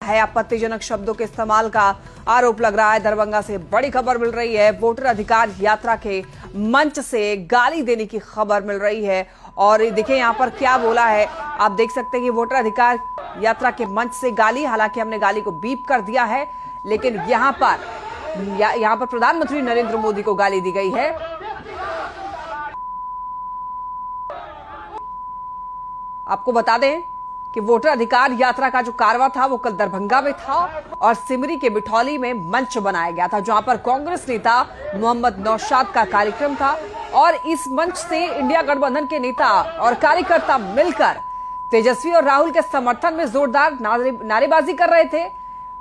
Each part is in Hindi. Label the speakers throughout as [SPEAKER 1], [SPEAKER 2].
[SPEAKER 1] है आपत्तिजनक शब्दों के इस्तेमाल का आरोप लग रहा है। दरभंगा से बड़ी खबर मिल रही है। वोटर अधिकार यात्रा के मंच से गाली देने की खबर मिल रही है और देखिए यहाँ पर क्या बोला है। आप देख सकते हैं कि वोटर अधिकार यात्रा के मंच से गाली, हालांकि हमने गाली को बीप कर दिया है, लेकिन यहाँ पर प्रधानमंत्री नरेंद्र मोदी को गाली दी गई है। आपको बता दें कि वोटर अधिकार यात्रा का जो कारवां था वो कल दरभंगा में था और सिमरी के बिठौली में मंच बनाया गया था, जहां पर कांग्रेस नेता मोहम्मद नौशाद का कार्यक्रम था और इस मंच से इंडिया गठबंधन के नेता और कार्यकर्ता मिलकर तेजस्वी और राहुल के समर्थन में जोरदार नारेबाजी कर रहे थे।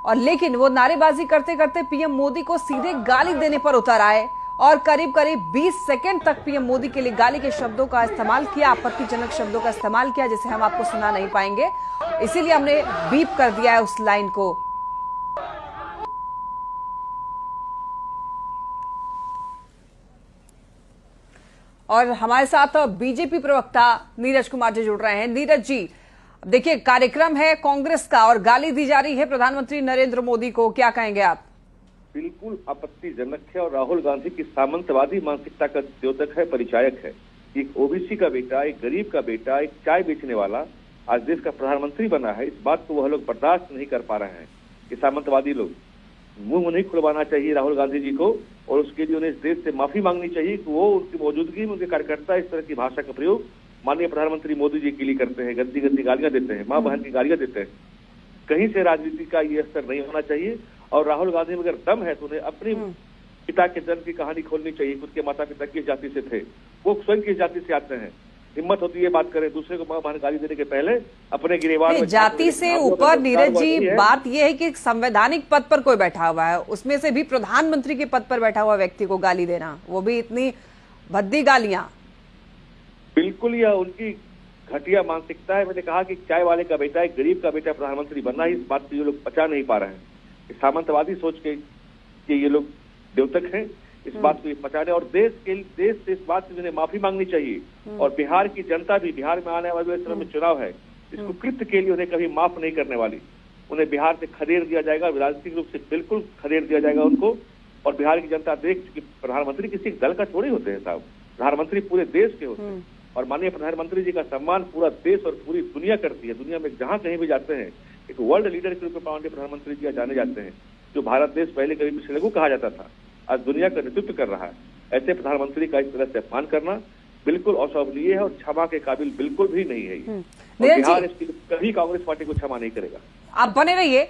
[SPEAKER 1] और लेकिन वो नारेबाजी करते करते पीएम मोदी को सीधे गाली देने पर उतर आए और करीब करीब 20 सेकंड तक पीएम मोदी के लिए गाली के शब्दों का इस्तेमाल किया, आपत्तिजनक शब्दों का इस्तेमाल किया, जिसे हम आपको सुना नहीं पाएंगे, इसीलिए हमने बीप कर दिया है उस लाइन को। और हमारे साथ बीजेपी प्रवक्ता नीरज कुमार जी जुड़ रहे हैं। नीरज जी, देखिए कार्यक्रम है कांग्रेस का और गाली दी जा रही है प्रधानमंत्री नरेंद्र मोदी को, क्या कहेंगे आप?
[SPEAKER 2] बिल्कुल आपत्तिजनक है और राहुल गांधी की सामंतवादी मानसिकता का द्योतक है, परिचायक है। एक ओबीसी का बेटा, एक गरीब का बेटा, एक चाय बेचने वाला आज देश का प्रधानमंत्री बना है। इस बात को वह लोग बर्दाश्त नहीं कर पा रहे हैं। ये सामंतवादी लोग मुंह नहीं खुलवाना चाहिए राहुल गांधी जी को और उसके लिए उन्हें इस देश से माफी मांगनी चाहिए कि वो उनकी मौजूदगी में उनके कार्यकर्ता इस तरह की भाषा का प्रयोग माननीय प्रधानमंत्री मोदी जी के लिए करते हैं, गंदी गंदी गालियां देते हैं, माँ बहन की गालियां देते हैं। कहीं से राजनीति का ये असर नहीं होना चाहिए और राहुल गांधी में अगर दम है तो उन्हें अपने पिता के जन्म की कहानी खोलनी चाहिए। खुद के माता पिता किस जाति से थे, वो स्वयं किस जाति से आते हैं। हिम्मत होती है बात करें, दूसरे को मां बहन गाली देने के पहले अपने गिरेबान में
[SPEAKER 1] जाति से ऊपर नीरज जी बात यह है कि संवैधानिक पद पर कोई बैठा हुआ है, उसमें से भी प्रधानमंत्री के पद पर बैठा हुआ व्यक्ति को गाली देना, वो भी इतनी भद्दी गालियां।
[SPEAKER 2] बिल्कुल यह उनकी घटिया मानसिकता है। मैंने कहा कि चाय वाले का बेटा, एक गरीब का बेटा प्रधानमंत्री बनना ही, इस बात को ये लोग पचा नहीं पा रहे हैं। सामंतवादी सोच के ये लोग द्योतक हैं, इस बात को ये पचाने और देश से इस बात से उन्हें माफी मांगनी चाहिए। और बिहार की जनता भी, बिहार में आने वाले समय में चुनाव है, इसको कृत्य के लिए उन्हें कभी माफ नहीं करने वाली। उन्हें बिहार से खदेड़ दिया जाएगा, राजनीतिक रूप से बिल्कुल खदेड़ दिया जाएगा उनको। और बिहार की जनता देख चुकी, प्रधानमंत्री किसी दल का थोड़ी होते हैं साहब, प्रधानमंत्री पूरे देश के होते हैं। और माननीय प्रधानमंत्री जी का सम्मान पूरा देश और पूरी दुनिया करती है। दुनिया में जहां कहीं भी जाते हैं एक वर्ल्ड लीडर के रूप में माननीय प्रधानमंत्री जी जाने जाते हैं। जो भारत देश पहले कभी पिछले को कहा जाता था, आज दुनिया का नेतृत्व कर रहा है। ऐसे प्रधानमंत्री का इस तरह से अपमान करना बिल्कुल अशोभनीय है और क्षमा के काबिल बिल्कुल भी नहीं है। बिहार इसके कभी कांग्रेस पार्टी को क्षमा नहीं करेगा।
[SPEAKER 1] आप बने रहिए।